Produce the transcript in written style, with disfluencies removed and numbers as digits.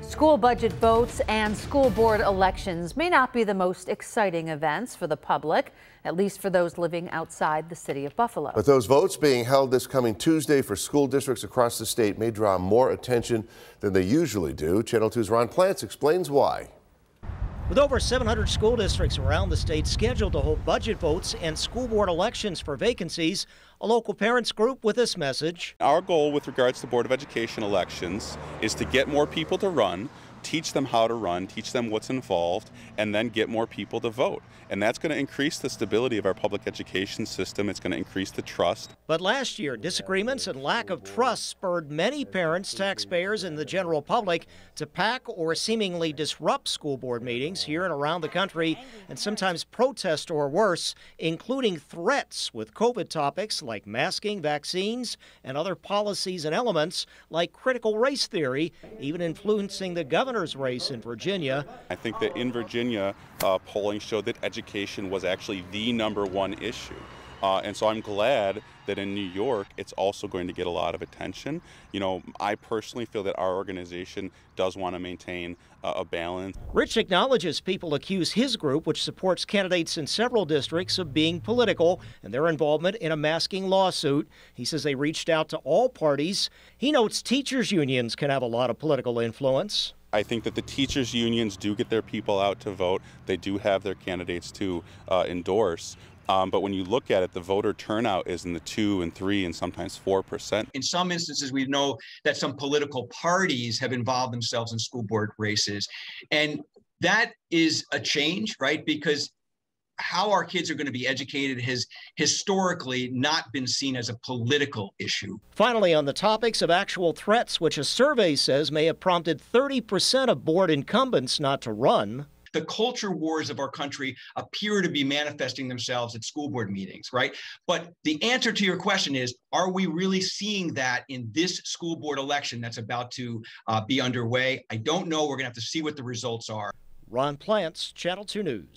School budget votes and school board elections may not be the most exciting events for the public, at least for those living outside the city of Buffalo. But those votes being held this coming Tuesday for school districts across the state may draw more attention than they usually do. Channel 2's Ron Plants explains why. With over 700 school districts around the state scheduled to hold budget votes and school board elections for vacancies, a local parents group with this message. Our goal with regards to Board of Education elections is to get more people to run, teach them how to run, teach them what's involved, and then get more people to vote. And that's going to increase the stability of our public education system. It's going to increase the trust. But last year, disagreements and lack of trust spurred many parents, taxpayers, and the general public to pack or seemingly disrupt school board meetings here and around the country, and sometimes protest or worse, including threats with COVID topics like masking, vaccines, and other policies and elements like critical race theory, even influencing the governor's race in Virginia. I think that in Virginia, polling showed that education was actually the #1 issue. And so I'm glad that in New York, it's also going to get a lot of attention. You know, I personally feel that our organization does want to maintain a balance. Rich acknowledges people accuse his group, which supports candidates in several districts, of being political and their involvement in a masking lawsuit. He says they reached out to all parties. He notes teachers' unions can have a lot of political influence. I think that the teachers' unions do get their people out to vote. They do have their candidates to endorse. But when you look at it, the voter turnout is in the 2 and 3 and sometimes 4%. In some instances, we know that some political parties have involved themselves in school board races. And that is a change, right? Because how our kids are going to be educated has historically not been seen as a political issue. Finally, on the topics of actual threats, which a survey says may have prompted 30% of board incumbents not to run. The culture wars of our country appear to be manifesting themselves at school board meetings, right? But the answer to your question is, are we really seeing that in this school board election that's about to be underway? I don't know. We're going to have to see what the results are. Ron Plants, Channel 2 News.